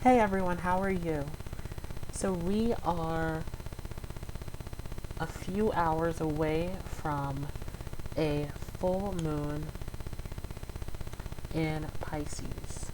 Hey everyone, how are you? So we are a few hours away from a full moon in Pisces.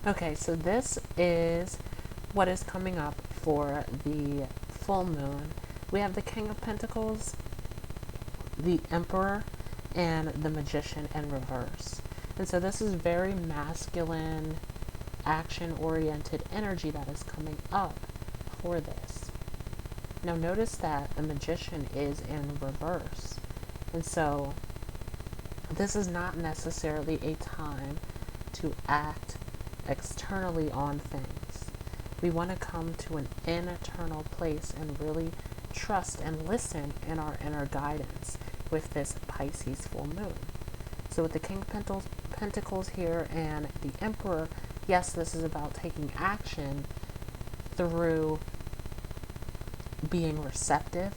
Okay, so this is what is coming up for the full moon. We have the King of Pentacles, the Emperor, and the Magician in reverse. And so this is very masculine, action-oriented energy that is coming up for this. Now notice that the Magician is in reverse. And so this is not necessarily a time to act externally on things. We want to come to an internal place and really trust and listen in our inner guidance with this Pisces full moon. So with the King of Pentacles here and the Emperor, yes, this is about taking action through being receptive,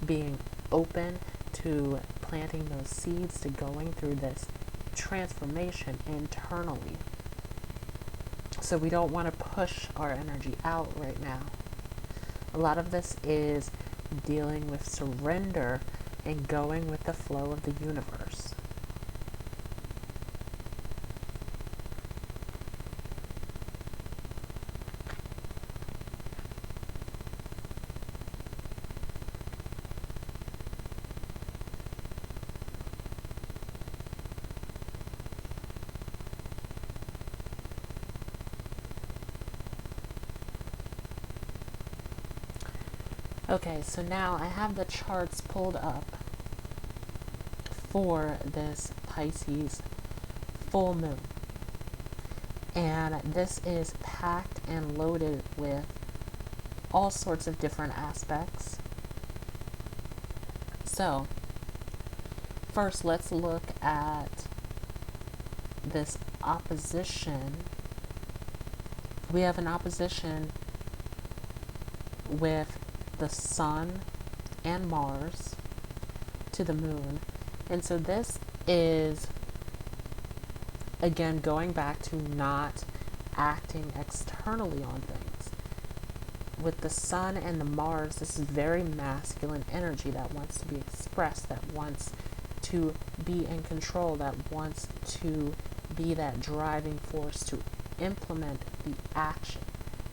being open to planting those seeds, to going through this transformation internally. So we don't want to push our energy out right now. A lot of this is dealing with surrender and going with the flow of the universe. Okay, so now I have the charts pulled up for this Pisces full moon. And this is packed and loaded with all sorts of different aspects. So, first let's look at this opposition. We have an opposition with the Sun and Mars to the Moon. And so this is, again, going back to not acting externally on things. With the Sun and the Mars, this is very masculine energy that wants to be expressed, that wants to be in control, that wants to be that driving force to implement the action.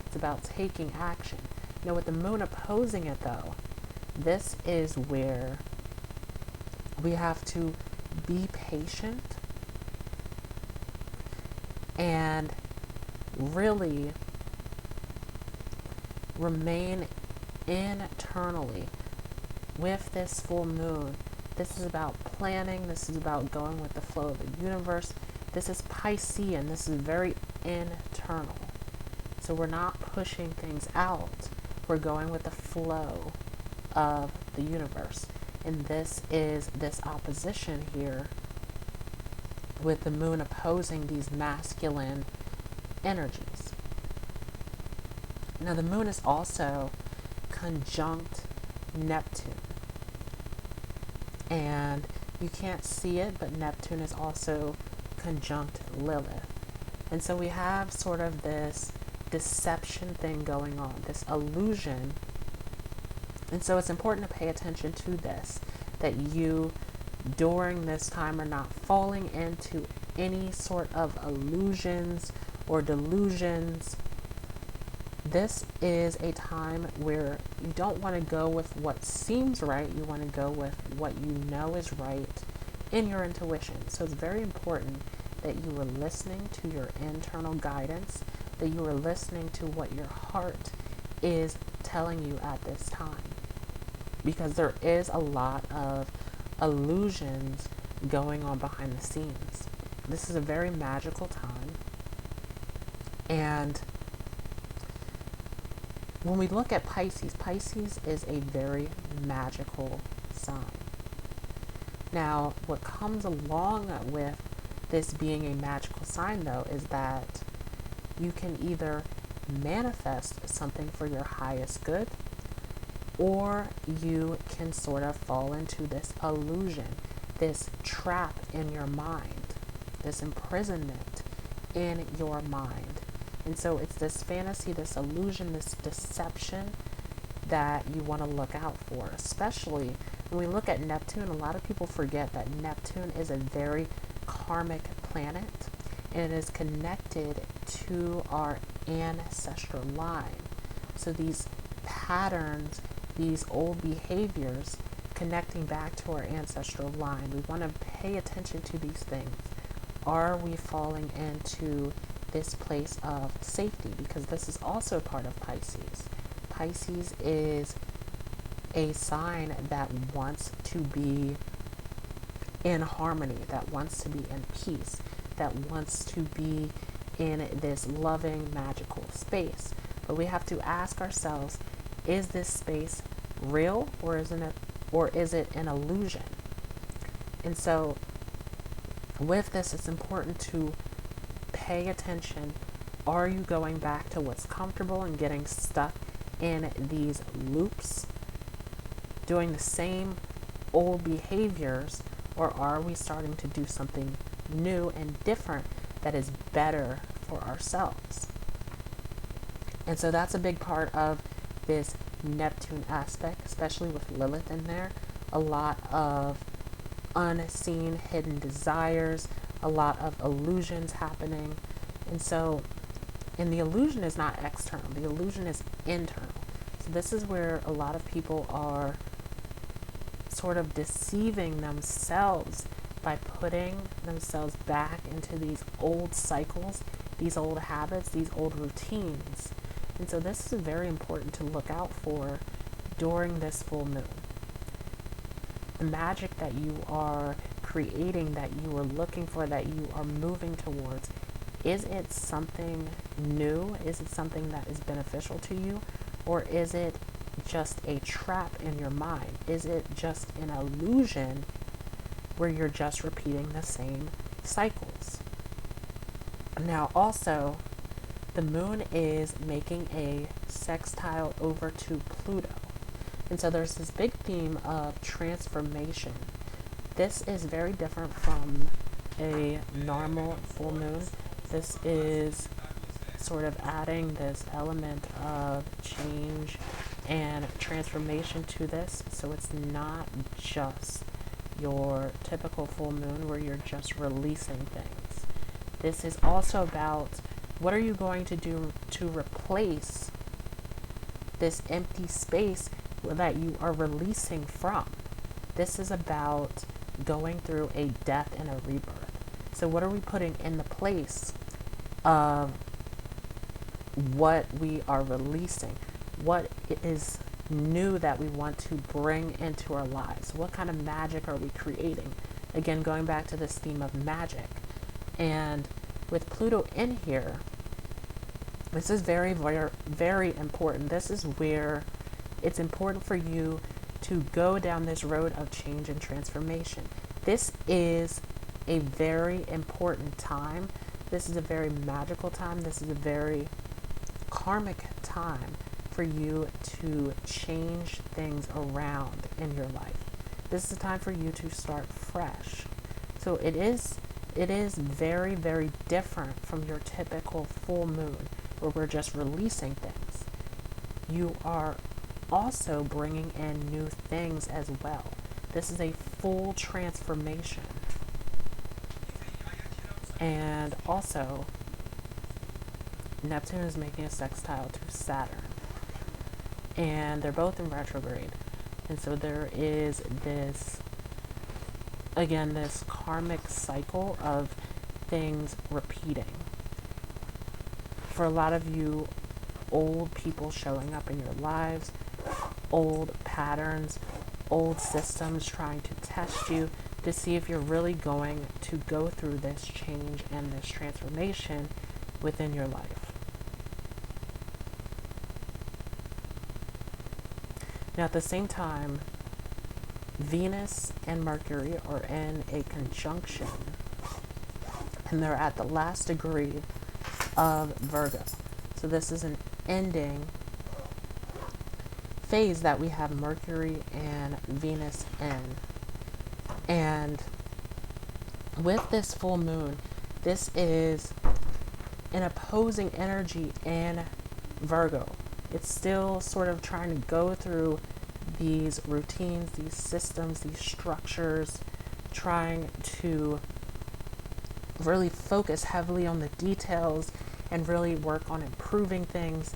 It's about taking action. Now with the Moon opposing it though, this is where we have to be patient and really remain internally with this full moon. This is about planning. This is about going with the flow of the universe. This is Piscean. This is very internal. So we're not pushing things out. We're going with the flow of the universe. And this is this opposition here with the moon opposing these masculine energies. Now the moon is also conjunct Neptune. And you can't see it, but Neptune is also conjunct Lilith. And so we have sort of this deception thing going on, this illusion. And so it's important to pay attention to this, that you during this time are not falling into any sort of illusions or delusions This is a time where you don't want to go with what seems right. You want to go with what you know is right in your intuition. So it's very important that you are listening to your internal guidance, that you are listening to what your heart is telling you at this time. Because there is a lot of illusions going on behind the scenes. This is a very magical time. And when we look at Pisces, Pisces is a very magical sign. Now, what comes along with this being a magical sign, though, is that you can either manifest something for your highest good, or you can sort of fall into this illusion, this trap in your mind, this imprisonment in your mind. And so it's this fantasy, this illusion, this deception that you want to look out for. Especially when we look at Neptune, a lot of people forget that Neptune is a very karmic planet, and it is connected to our ancestral line. So these patterns, these old behaviors connecting back to our ancestral line, we want to pay attention to these things. Are we falling into this place of safety? Because this is also part of Pisces. Pisces is a sign that wants to be in harmony, that wants to be in peace, that wants to be in this loving, magical space. But we have to ask ourselves, is this space real, or is it an illusion? And so with this, it's important to pay attention. Are you going back to what's comfortable and getting stuck in these loops, doing the same old behaviors, or are we starting to do something new and different that is better for ourselves? And so that's a big part of this Neptune aspect, especially with Lilith in there. A lot of unseen, hidden desires, a lot of illusions happening. And so, and the illusion is not external, the illusion is internal. So this is where a lot of people are sort of deceiving themselves by putting themselves back into these old cycles, these old habits, these old routines. And so this is very important to look out for during this full moon. The magic that you are creating, that you are looking for, that you are moving towards, is it something new? Is it something that is beneficial to you? Or is it just a trap in your mind? Is it just an illusion where you're just repeating the same cycles? Now also, the moon is making a sextile over to Pluto. And so there's this big theme of transformation. This is very different from a normal full moon. This is sort of adding this element of change and transformation to this. So it's not just your typical full moon where you're just releasing things. This is also about what are you going to do to replace this empty space that you are releasing from. This is about going through a death and a rebirth. So what are we putting in the place of what we are releasing? What is new that we want to bring into our lives? What kind of magic are we creating? Again, going back to this theme of magic. And with Pluto in here, this is very, very, very important. This is where it's important for you to go down this road of change and transformation. This is a very important time. This is a very magical time. This is a very karmic time for you to change things around in your life. This is a time for you to start fresh. So it is very, very different from your typical full moon where we're just releasing things. You are also bringing in new things as well. This is a full transformation. And also, Neptune is making a sextile to Saturn, and they're both in retrograde. And so there is this, again, this karmic cycle of things repeating. For a lot of you, old people showing up in your lives, old patterns, old systems trying to test you to see if you're really going to go through this change and this transformation within your life. Now, at the same time, Venus and Mercury are in a conjunction, and they're at the last degree of Virgo. So this is an ending phase that we have Mercury and Venus in. And with this full moon, this is an opposing energy in Virgo. It's still sort of trying to go through these routines, these systems, these structures, trying to really focus heavily on the details and really work on improving things.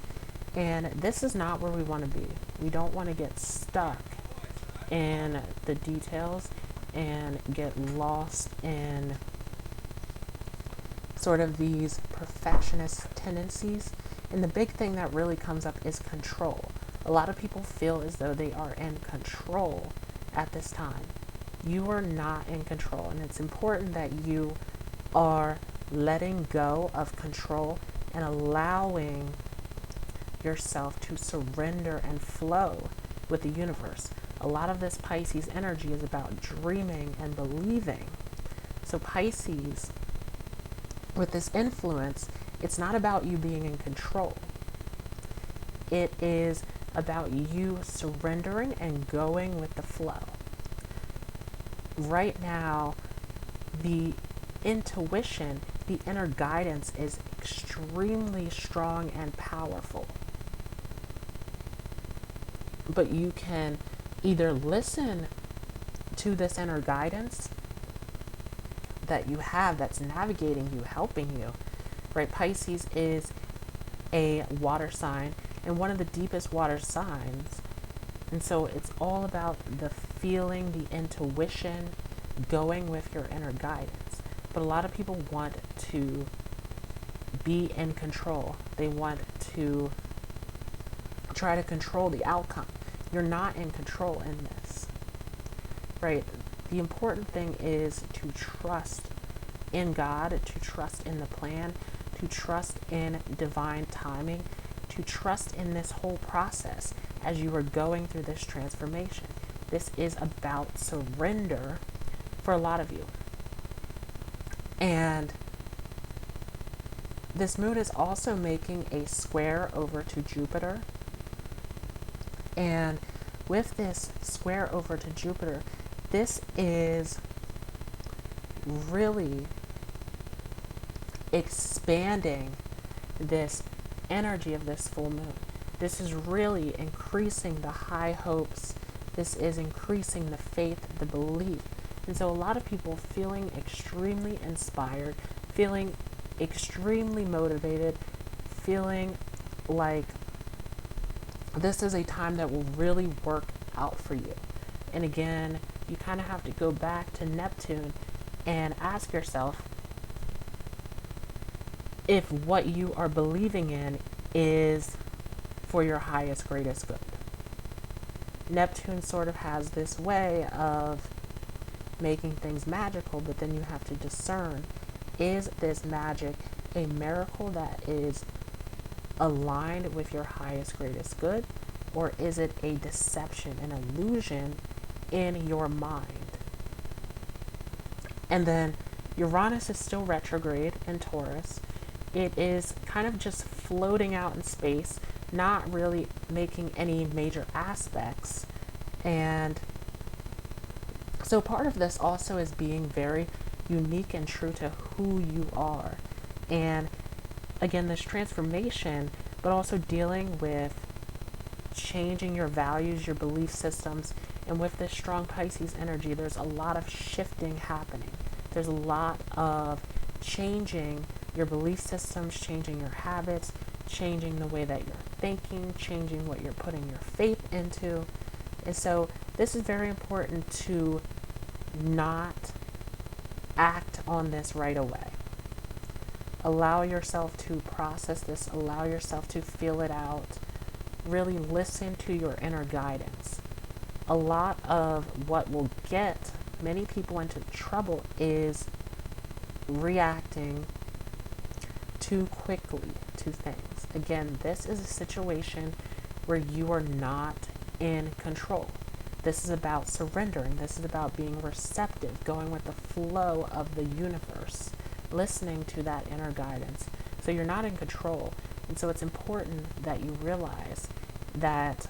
And this is not where we want to be. We don't want to get stuck in the details and get lost in sort of these perfectionist tendencies. And the big thing that really comes up is control. A lot of people feel as though they are in control at this time. You are not in control, and it's important that you are letting go of control and allowing yourself to surrender and flow with the universe. A lot of this Pisces energy is about dreaming and believing. So Pisces, with this influence, it's not about you being in control. It is about you surrendering and going with the flow. Right now, the intuition, the inner guidance is extremely strong and powerful. But you can either listen to this inner guidance that you have that's navigating you, helping you, right? Pisces is a water sign and one of the deepest water signs. And so it's all about the feeling, the intuition, going with your inner guidance. But a lot of people want to be in control. They want to try to control the outcome. You're not in control in this, right? The important thing is to trust in God, to trust in the plan, to trust in divine timing, to trust in this whole process as you are going through this transformation. This is about surrender for a lot of you. And this moon is also making a square over to Jupiter. And with this square over to Jupiter, this is really expanding this energy of this full moon. This is really increasing the high hopes. This is increasing the faith, the belief. And so a lot of people feeling extremely inspired, feeling extremely motivated, feeling like this is a time that will really work out for you. And again, you kind of have to go back to Neptune and ask yourself if what you are believing in is for your highest, greatest good. Neptune sort of has this way of making things magical, but then you have to discern, is this magic a miracle that is aligned with your highest, greatest good, or is it a deception, an illusion in your mind? And then Uranus is still retrograde in Taurus. It is kind of just floating out in space, not really making any major aspects. And so part of this also is being very unique and true to who you are. And again, this transformation, but also dealing with changing your values, your belief systems. And with this strong Pisces energy, there's a lot of shifting happening. There's a lot of changing your belief systems, changing your habits, changing the way that you're thinking, changing what you're putting your faith into. And so this is very important to not act on this right away. Allow yourself to process this, allow yourself to feel it out. Really listen to your inner guidance. A lot of what will get many people into trouble is reacting too quickly to things. Again, this is a situation where you are not in control. This is about surrendering. This is about being receptive, going with the flow of the universe, listening to that inner guidance. So you're not in control. And so it's important that you realize that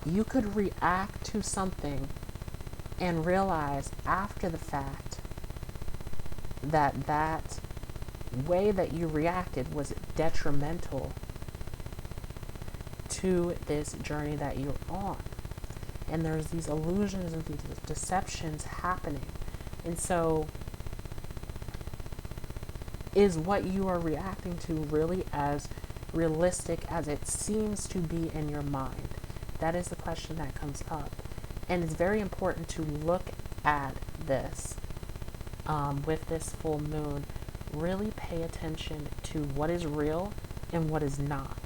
you could react to something and realize after the fact that that way that you reacted was detrimental to this journey that you're on. And there's these illusions and these deceptions happening. And so is what you are reacting to really as realistic as it seems to be in your mind? That is the question that comes up. And it's very important to look at this with this full moon. Really pay attention to what is real and what is not.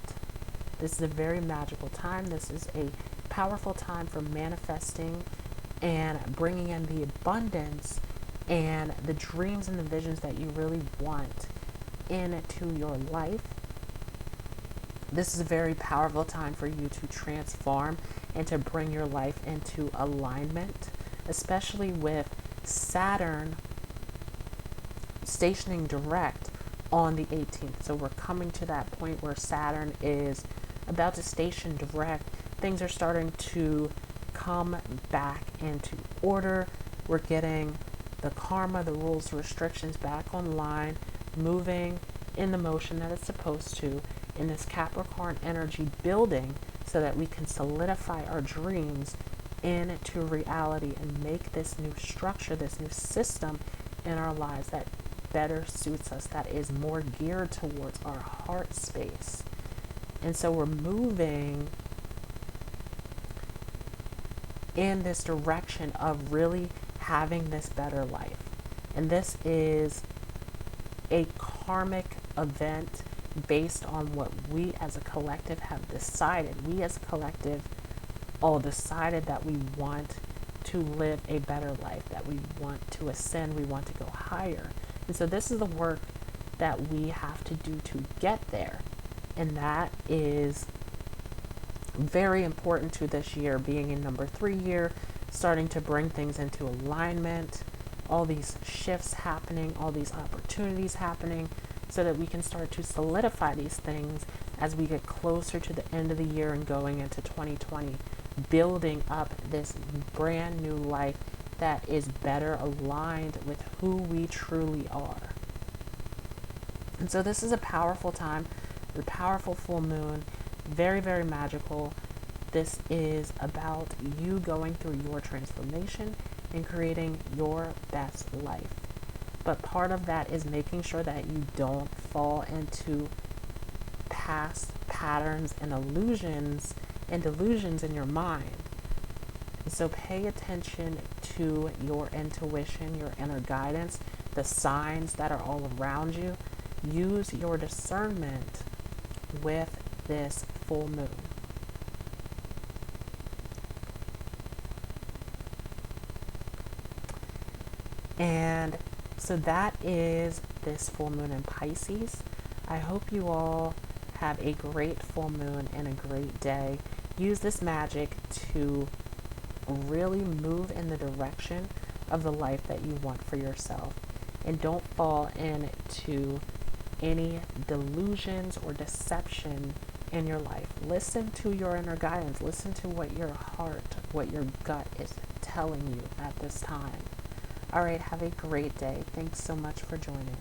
This is a very magical time. This is a powerful time for manifesting and bringing in the abundance and the dreams and the visions that you really want into your life. This is a very powerful time for you to transform and to bring your life into alignment, especially with Saturn stationing direct on the 18th. So we're coming to that point where Saturn is about to station direct. Things are starting to come back into order. We're getting the karma, the rules, the restrictions back online, moving in the motion that it's supposed to, in this Capricorn energy building, so that we can solidify our dreams into reality and make this new structure, this new system in our lives that better suits us, that is more geared towards our heart space. And so we're moving in this direction of really having this better life. And this is a karmic event based on what we as a collective have decided. We as a collective all decided that we want to live a better life, that we want to ascend, we want to go higher. And so this is the work that we have to do to get there. And that is very important to this year, being in number 3 year, starting to bring things into alignment, all these shifts happening, all these opportunities happening, so that we can start to solidify these things as we get closer to the end of the year and going into 2020, building up this brand new life that is better aligned with who we truly are. And so this is a powerful time, a powerful full moon, very, very magical. This is about you going through your transformation and creating your best life. But part of that is making sure that you don't fall into past patterns and illusions and delusions in your mind. So pay attention to your intuition, your inner guidance, the signs that are all around you. Use your discernment with this full moon. And so that is this full moon in Pisces. I hope you all have a great full moon and a great day. Use this magic to really move in the direction of the life that you want for yourself. And don't fall into any delusions or deception in your life. Listen to your inner guidance. Listen to what your heart, what your gut is telling you at this time. All right, have a great day. Thanks so much for joining.